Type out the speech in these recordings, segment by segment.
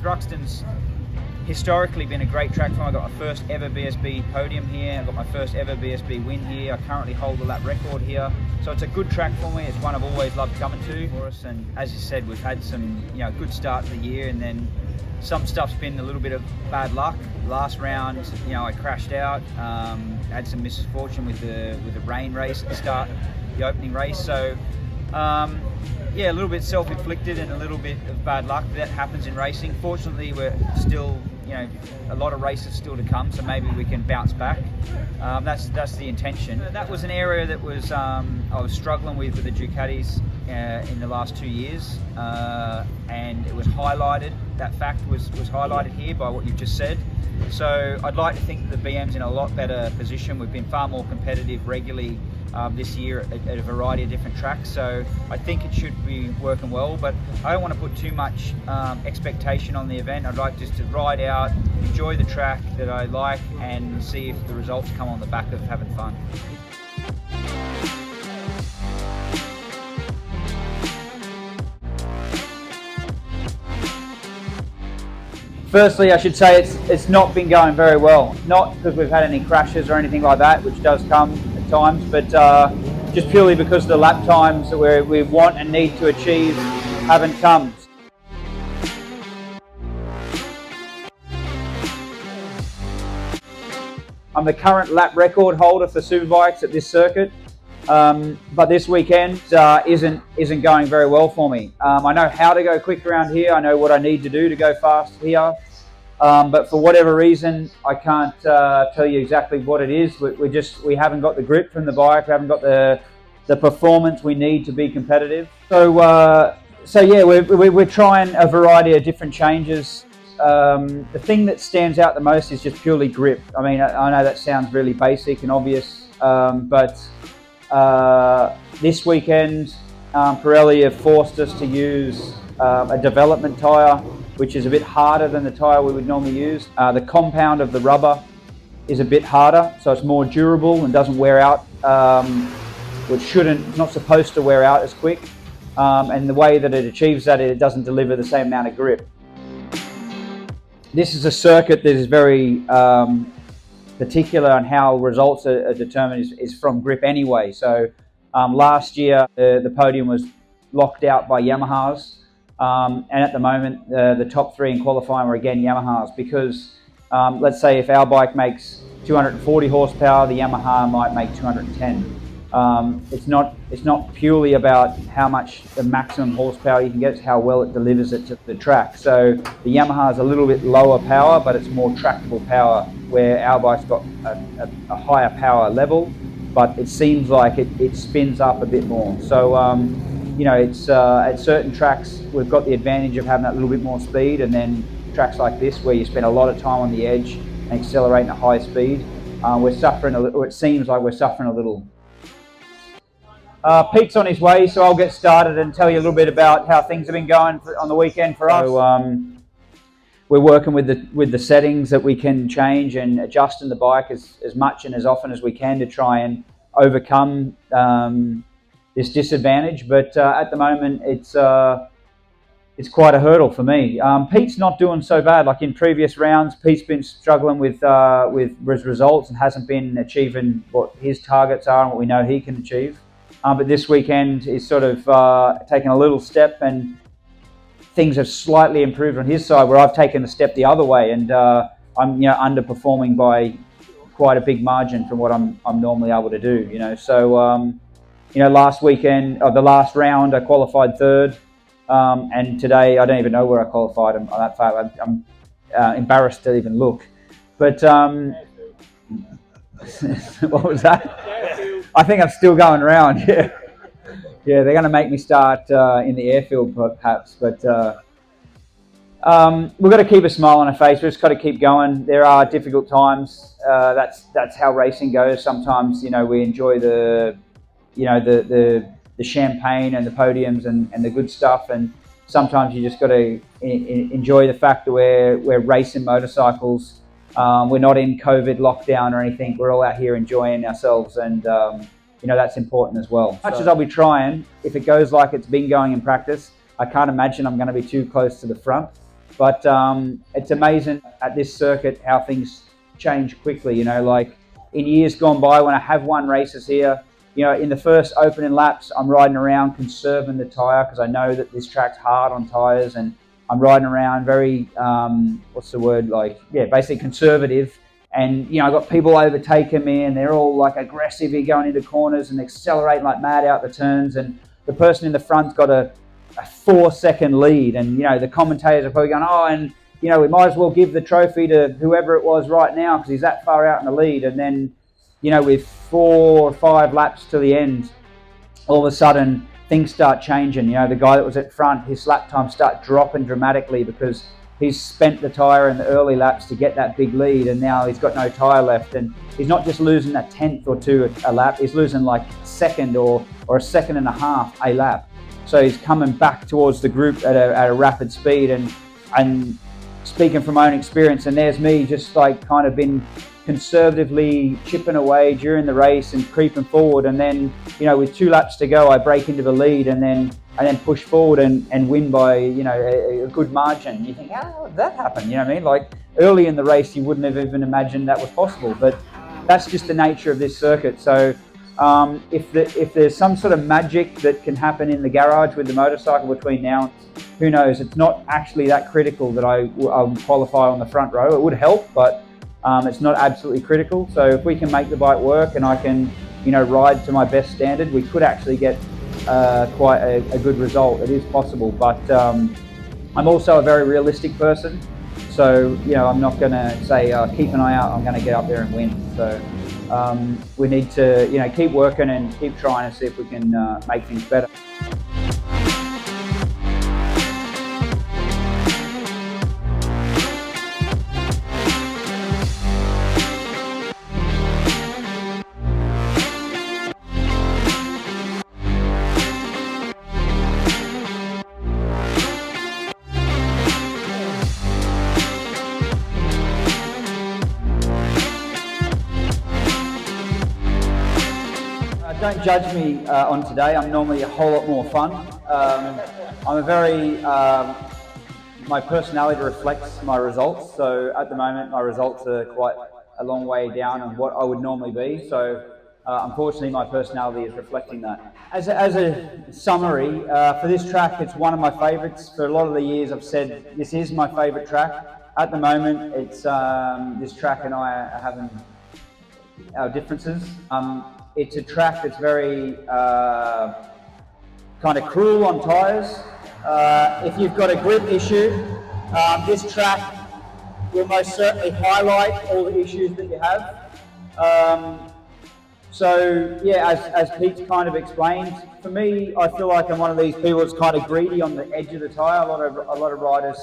Thruxton's historically been a great track for me. I got my first ever BSB podium here. I got my first ever BSB win here. I currently hold the lap record here. So it's a good track for me. It's one I've always loved coming to for us. And as you said, we've had some, good start to the year, and then some stuff's been a little bit of bad luck. Last round, I crashed out. Had some misfortune with the rain race at the start, the opening race. So yeah, a little bit self-inflicted and a little bit of bad luck. That happens in racing. Fortunately, we're still, a lot of races still to come, so maybe we can bounce back. That's the intention. That was an area that was I was struggling with the Ducatis in the last 2 years, and it was highlighted. That fact was highlighted here by what you've just said. So I'd like to think that the BM's in a lot better position. We've been far more competitive regularly this year at a variety of different tracks, so I think it should be working well, but I don't want to put too much expectation on the event. I'd like just to ride out, enjoy the track that I like, and see if the results come on the back of having fun. Firstly, I should say it's not been going very well. Not because we've had any crashes or anything like that, which does come at times, but just purely because the lap times that we want and need to achieve haven't come. I'm the current lap record holder for Superbikes at this circuit, but this weekend isn't going very well for me. I know how to go quick around here. I know what I need to do to go fast here, but for whatever reason, I can't tell you exactly what it is. We haven't got the grip from the bike. We haven't got the performance we need to be competitive. So yeah, we're trying a variety of different changes. The thing that stands out the most is just purely grip. I mean, I know that sounds really basic and obvious, but this weekend, Pirelli have forced us to use a development tyre, which is a bit harder than the tyre we would normally use. The compound of the rubber is a bit harder, so it's more durable and doesn't wear out, which not supposed to wear out as quick. And the way that it achieves that, it doesn't deliver the same amount of grip. This is a circuit that is very particular on how results are determined is from grip anyway. So last year the podium was locked out by Yamahas, and at the moment the top three in qualifying were again Yamahas, because let's say if our bike makes 240 horsepower, the Yamaha might make 210. It's not purely about how much the maximum horsepower you can get, it's how well it delivers it to the track. So the Yamaha is a little bit lower power, but it's more tractable power, where our bike's got a higher power level, but it seems like it spins up a bit more. So it's at certain tracks we've got the advantage of having that little bit more speed, and then tracks like this where you spend a lot of time on the edge and accelerating at high speed, we're suffering a little, or it seems like we're suffering a little. Pete's on his way, so I'll get started and tell you a little bit about how things have been going on the weekend for us. So, we're working with the settings that we can change and adjusting the bike as much and as often as we can to try and overcome this disadvantage. But at the moment, it's quite a hurdle for me. Pete's not doing so bad. Like in previous rounds, Pete's been struggling with his results and hasn't been achieving what his targets are and what we know he can achieve. But this weekend is sort of taken a little step, and things have slightly improved on his side, where I've taken the step the other way, and I'm underperforming by quite a big margin from what I'm normally able to do. So last weekend, the last round, I qualified third, and today I don't even know where I qualified. On that far, I'm embarrassed to even look. But what was that? I think I'm still going around. Yeah, they're going to make me start in the airfield perhaps, but we've got to keep a smile on our face. We've just got to keep going. There are difficult times. That's how racing goes. Sometimes we enjoy the champagne and the podiums and the good stuff, and sometimes you just got to enjoy the fact that we're racing motorcycles. We're not in COVID lockdown or anything. We're all out here enjoying ourselves, and that's important as well. As much as I'll be trying, if it goes like it's been going in practice, I can't imagine I'm going to be too close to the front. But it's amazing at this circuit how things change quickly. You know, like in years gone by when I have won races here, you know, in the first opening laps, I'm riding around conserving the tyre because I know that this track's hard on tyres, and I'm riding around very, what's the word, like, yeah, basically conservative. And, you know, I've got people overtaking me and they're all like aggressive here going into corners and accelerating like mad out the turns. And the person in the front's got a 4-second lead. And, you know, the commentators are probably going, oh, and, you know, we might as well give the trophy to whoever it was right now because he's that far out in the lead. And then, you know, with 4 or 5 laps to the end, all of a sudden things start changing. You know, the guy that was at front, his lap times start dropping dramatically because he's spent the tyre in the early laps to get that big lead, and now he's got no tyre left. And he's not just losing a tenth or two a lap, he's losing like a second or a second and a half a lap. So he's coming back towards the group at a rapid speed. And speaking from my own experience, and there's me just like kind of been conservatively chipping away during the race and creeping forward, and then, you know, with 2 laps to go, I break into the lead and then push forward and win by, you know, a good margin. You think, how did that happen? You know what I mean? Like early in the race, you wouldn't have even imagined that was possible, but that's just the nature of this circuit. So if there's some sort of magic that can happen in the garage with the motorcycle between now, who knows? It's not actually that critical that I'll qualify on the front row. It would help, but it's not absolutely critical. So if we can make the bike work and I can, you know, ride to my best standard, we could actually get quite a good result. It is possible, but I'm also a very realistic person. So, you know, I'm not going to say keep an eye out, I'm going to get up there and win. So we need to, you know, keep working and keep trying to see if we can make things better. Don't judge me on today. I'm normally a whole lot more fun. I'm a very, my personality reflects my results. So at the moment, my results are quite a long way down on what I would normally be. So unfortunately, my personality is reflecting that. As a summary, for this track, it's one of my favorites. For a lot of the years, I've said this is my favorite track. At the moment, it's this track and I are having our differences. It's a track that's very kind of cruel on tyres. If you've got a grip issue, this track will most certainly highlight all the issues that you have. So yeah, as Pete's kind of explained, for me, I feel like I'm one of these people that's kind of greedy on the edge of the tyre. A lot of riders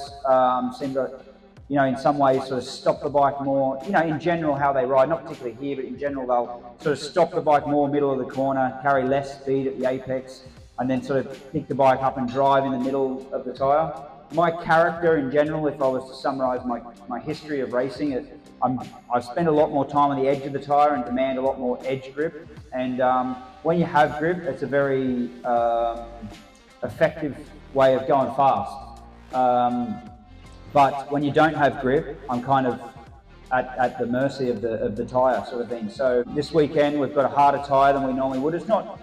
seem to, you know, in some ways sort of stop the bike more, you know, in general how they ride, not particularly here, but in general they'll sort of stop the bike more middle of the corner, carry less speed at the apex, and then sort of pick the bike up and drive in the middle of the tyre. My character in general, if I was to summarise my history of racing, I spend a lot more time on the edge of the tyre and demand a lot more edge grip. And when you have grip, it's a very effective way of going fast. But when you don't have grip, I'm kind of at the mercy of the tyre sort of thing. So this weekend we've got a harder tyre than we normally would. It's not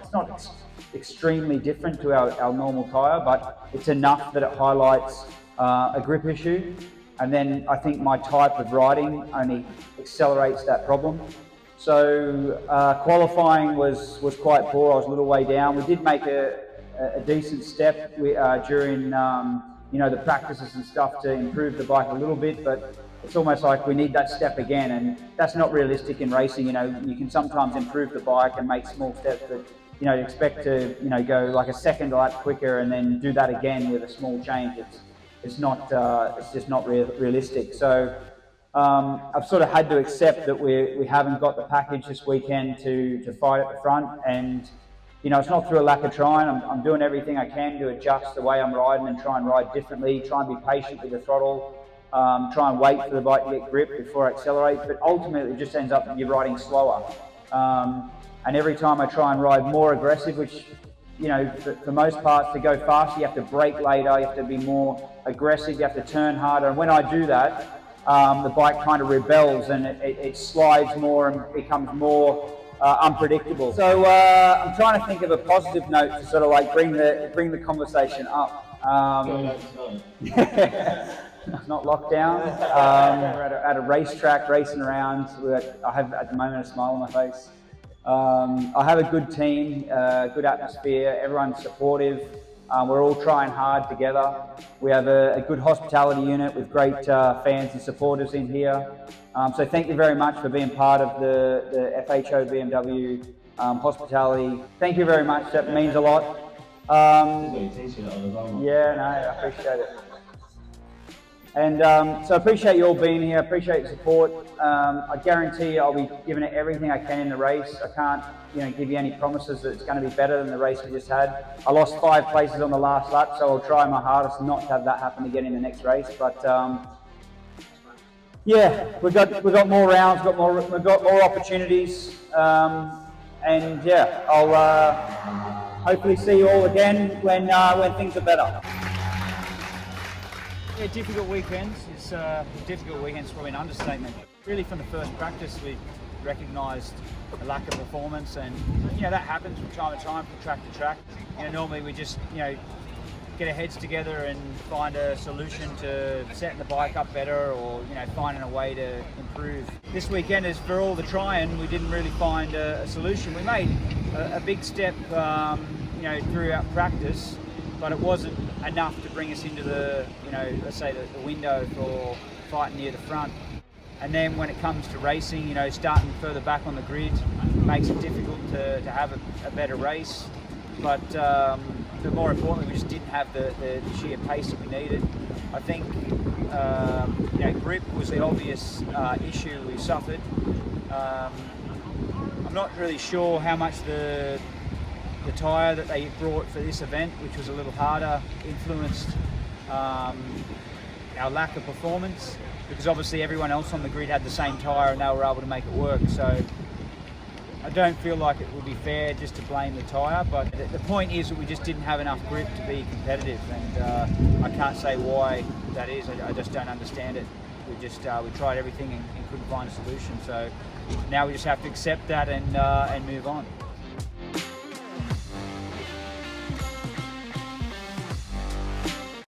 extremely different to our normal tyre, but it's enough that it highlights a grip issue. And then I think my type of riding only accelerates that problem. So qualifying was quite poor. I was a little way down. We did make a decent step during you know, the practices and stuff to improve the bike a little bit, but it's almost like we need that step again, and that's not realistic in racing. You know, you can sometimes improve the bike and make small steps, but you know, expect to, you know, go like a second lap quicker and then do that again with a small change. It's just not realistic. So I've sort of had to accept that we haven't got the package this weekend to fight at the front, and you know, it's not through a lack of trying. I'm doing everything I can to adjust the way I'm riding and try and ride differently, try and be patient with the throttle, try and wait for the bike to get grip before I accelerate, but ultimately it just ends up you're riding slower. And every time I try and ride more aggressive, which, you you know, for most parts, to go faster, you have to brake later, you have to be more aggressive, you have to turn harder. And when I do that, the bike kind of rebels and it slides more and becomes more unpredictable. So I'm trying to think of a positive note to sort of like bring the conversation up. Not lockdown. We're at a racetrack racing around. I have at the moment a smile on my face. I have a good team, good atmosphere. Everyone's supportive. We're all trying hard together. We have a good hospitality unit with great fans and supporters in here. So thank you very much for being part of the FHO BMW hospitality. Thank you very much. That means a lot. Yeah, no, I appreciate it. And so I appreciate you all being here, I appreciate your support. I guarantee I'll be giving it everything I can in the race. I can't, you know, give you any promises that it's going to be better than the race we just had. I lost 5 places on the last lap, so I'll try my hardest not to have that happen again in the next race. But yeah, we've got more rounds, we've got more opportunities, and yeah, I'll hopefully see you all again when things are better. Yeah, difficult weekends. It's difficult weekends is probably an understatement. Really, from the first practice, we recognised a lack of performance, and you know that happens from time to time, from track to track. You know, normally we just get our heads together and find a solution to setting the bike up better, or finding a way to improve. This weekend, as for all the trying, we didn't really find a solution. We made a big step, throughout practice, but it wasn't enough to bring us into the, let's say the window for fighting near the front. And then when it comes to racing, starting further back on the grid makes it difficult to have a better race. But more importantly, we just didn't have the sheer pace that we needed. I think grip was the obvious issue we suffered. I'm not really sure how much the tyre that they brought for this event, which was a little harder, influenced our lack of performance, because obviously everyone else on the grid had the same tyre and they were able to make it work. So I don't feel like it would be fair just to blame the tyre, but the point is that we just didn't have enough grip to be competitive, and I can't say why that is. I just don't understand it. We tried everything and couldn't find a solution. So now we just have to accept that and move on.